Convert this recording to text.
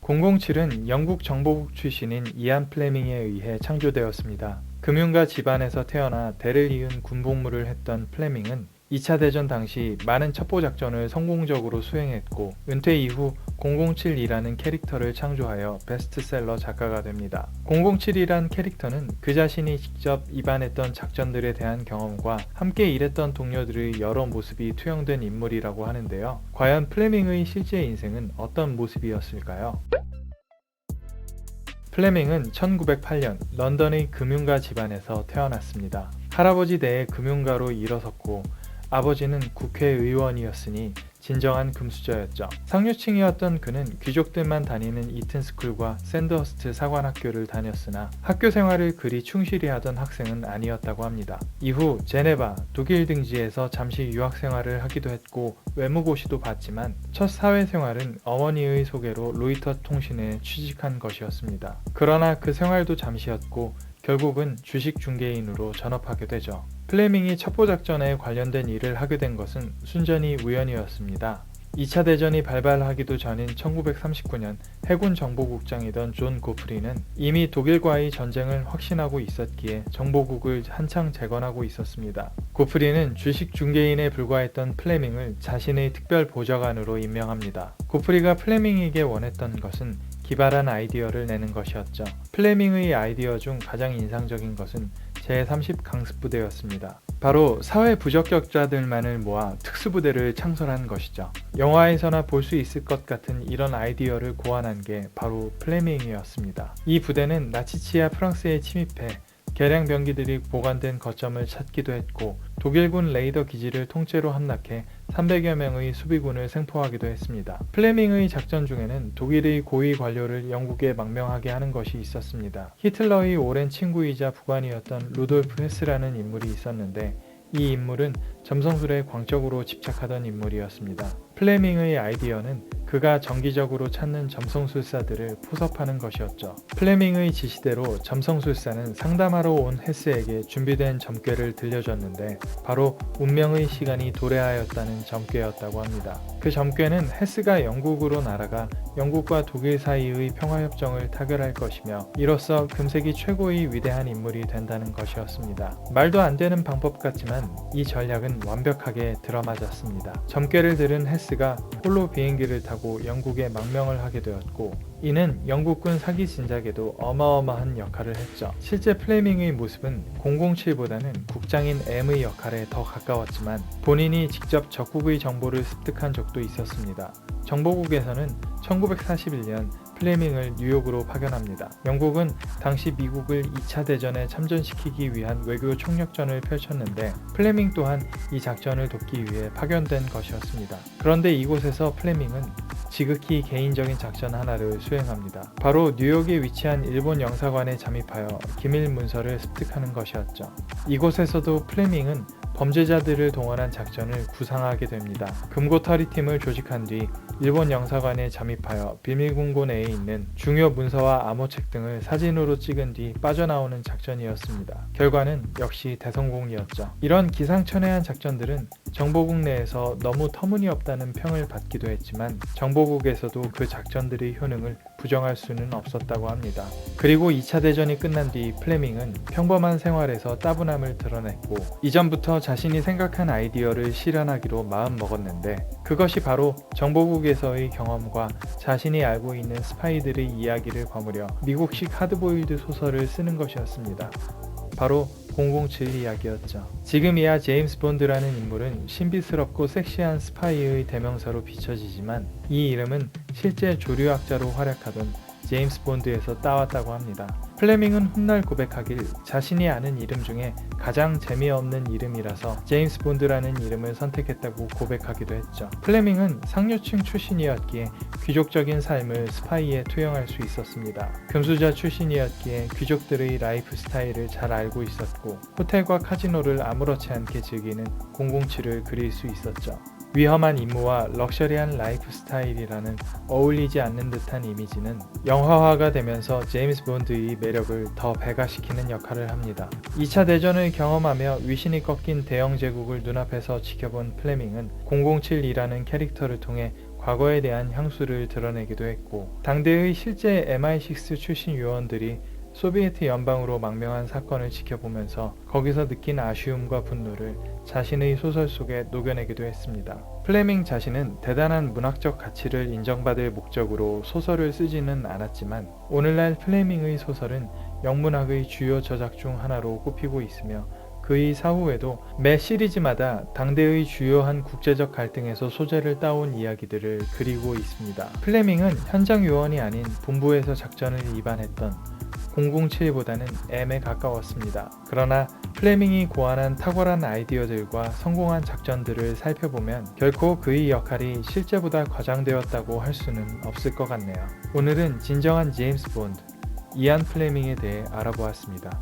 007은 영국 정보국 출신인 이안 플레밍에 의해 창조되었습니다. 금융가 집안에서 태어나 대를 이은 군복무를 했던 플레밍은 2차 대전 당시 많은 첩보작전을 성공적으로 수행했고 은퇴 이후 007이라는 캐릭터를 창조하여 베스트셀러 작가가 됩니다. 007이란 캐릭터는 그 자신이 직접 입안했던 작전들에 대한 경험과 함께 일했던 동료들의 여러 모습이 투영된 인물이라고 하는데요. 과연 플레밍의 실제 인생은 어떤 모습이었을까요? 플레밍은 1908년 런던의 금융가 집안에서 태어났습니다. 할아버지 대의 금융가로 일어섰고 아버지는 국회의원이었으니 진정한 금수저였죠. 상류층이었던 그는 귀족들만 다니는 이튼스쿨과 샌더스트 사관학교를 다녔으나 학교 생활을 그리 충실히 하던 학생은 아니었다고 합니다. 이후 제네바, 독일 등지에서 잠시 유학 생활을 하기도 했고 외무고시도 봤지만 첫 사회생활은 어머니의 소개로 로이터 통신에 취직한 것이었습니다. 그러나 그 생활도 잠시였고 결국은 주식 중개인으로 전업하게 되죠. 플레밍이 첩보작전에 관련된 일을 하게 된 것은 순전히 우연이었습니다. 2차 대전이 발발하기도 전인 1939년 해군 정보국장이던 존 고프리는 이미 독일과의 전쟁을 확신하고 있었기에 정보국을 한창 재건하고 있었습니다. 고프리는 주식 중개인에 불과했던 플레밍을 자신의 특별 보좌관으로 임명합니다. 고프리가 플레밍에게 원했던 것은 기발한 아이디어를 내는 것이었죠. 플레밍의 아이디어 중 가장 인상적인 것은 제30강습부대였습니다. 바로 사회 부적격자들만을 모아 특수부대를 창설한 것이죠. 영화에서나 볼 수 있을 것 같은 이런 아이디어를 고안한 게 바로 플레밍이었습니다. 이 부대는 나치치아 프랑스에 침입해 개량 병기들이 보관된 거점을 찾기도 했고 독일군 레이더 기지를 통째로 함락해 300여 명의 수비군을 생포하기도 했습니다. 플레밍의 작전 중에는 독일의 고위 관료를 영국에 망명하게 하는 것이 있었습니다. 히틀러의 오랜 친구이자 부관이었던 루돌프 헤스라는 인물이 있었는데 이 인물은 점성술에 광적으로 집착하던 인물이었습니다. 플레밍의 아이디어는 그가 정기적으로 찾는 점성술사들을 포섭하는 것이었죠. 플레밍의 지시대로 점성술사는 상담하러 온 헤스에게 준비된 점괘를 들려줬는데 바로 운명의 시간이 도래하였다는 점괘였다고 합니다. 그 점괘는 헤스가 영국으로 날아가 영국과 독일 사이의 평화협정을 타결할 것이며 이로써 금세기 최고의 위대한 인물이 된다는 것이었습니다. 말도 안 되는 방법 같지만 이 전략은 완벽하게 들어맞았습니다. 점괘를 들은 헤스가 홀로 비행기를 타고 영국에 망명을 하게 되었고 이는 영국군 사기 진작에도 어마어마한 역할을 했죠. 실제 플레밍의 모습은 007보다는 국장인 M의 역할에 더 가까웠지만 본인이 직접 적국의 정보를 습득한 적도 있었습니다. 정보국에서는 1941년 플레밍을 뉴욕으로 파견합니다. 영국은 당시 미국을 2차 대전에 참전시키기 위한 외교 총력전을 펼쳤는데 플레밍 또한 이 작전을 돕기 위해 파견된 것이었습니다. 그런데 이곳에서 플레밍은 지극히 개인적인 작전 하나를 수행합니다. 바로 뉴욕에 위치한 일본 영사관에 잠입하여 기밀 문서를 습득하는 것이었죠. 이곳에서도 플레밍은 범죄자들을 동원한 작전을 구상하게 됩니다. 금고털이팀을 조직한 뒤 일본 영사관에 잠입하여 비밀금고 내에 있는 중요 문서와 암호책 등을 사진으로 찍은 뒤 빠져나오는 작전이었습니다. 결과는 역시 대성공이었죠. 이런 기상천외한 작전들은 정보국 내에서 너무 터무니없다는 평을 받기도 했지만 정보국에서도 그 작전들의 효능을 부정할 수는 없었다고 합니다. 그리고 2차 대전이 끝난 뒤 플레밍은 평범한 생활에서 따분함을 드러냈고 이전부터 자신이 생각한 아이디어를 실현하기로 마음먹었는데 그것이 바로 정보국에서의 경험과 자신이 알고 있는 스파이들의 이야기를 버무려 미국식 하드보일드 소설을 쓰는 것이었습니다. 바로 007 이야기였죠. 지금이야 제임스 본드라는 인물은 신비스럽고 섹시한 스파이의 대명사로 비춰지지만 이 이름은 실제 조류학자로 활약하던 제임스 본드에서 따왔다고 합니다. 플레밍은 훗날 고백하길 자신이 아는 이름 중에 가장 재미없는 이름이라서 제임스 본드라는 이름을 선택했다고 고백하기도 했죠. 플레밍은 상류층 출신이었기에 귀족적인 삶을 스파이에 투영할 수 있었습니다. 금수저 출신이었기에 귀족들의 라이프 스타일을 잘 알고 있었고 호텔과 카지노를 아무렇지 않게 즐기는 007을 그릴 수 있었죠. 위험한 임무와 럭셔리한 라이프 스타일이라는 어울리지 않는 듯한 이미지는 영화화가 되면서 제임스 본드의 매력을 더 배가시키는 역할을 합니다. 2차 대전을 경험하며 위신이 꺾인 대영 제국을 눈앞에서 지켜본 플레밍은 007이라는 캐릭터를 통해 과거에 대한 향수를 드러내기도 했고, 당대의 실제 MI6 출신 요원들이 소비에트 연방으로 망명한 사건을 지켜보면서 거기서 느낀 아쉬움과 분노를 자신의 소설 속에 녹여내기도 했습니다. 플레밍 자신은 대단한 문학적 가치를 인정받을 목적으로 소설을 쓰지는 않았지만, 오늘날 플레밍의 소설은 영문학의 주요 저작 중 하나로 꼽히고 있으며, 그의 사후에도 매 시리즈마다 당대의 주요한 국제적 갈등에서 소재를 따온 이야기들을 그리고 있습니다. 플레밍은 현장 요원이 아닌 본부에서 작전을 입안했던 007보다는 M에 가까웠습니다. 그러나 플레밍이 고안한 탁월한 아이디어들과 성공한 작전들을 살펴보면 결코 그의 역할이 실제보다 과장되었다고 할 수는 없을 것 같네요. 오늘은 진정한 제임스 본드, 이안 플레밍에 대해 알아보았습니다.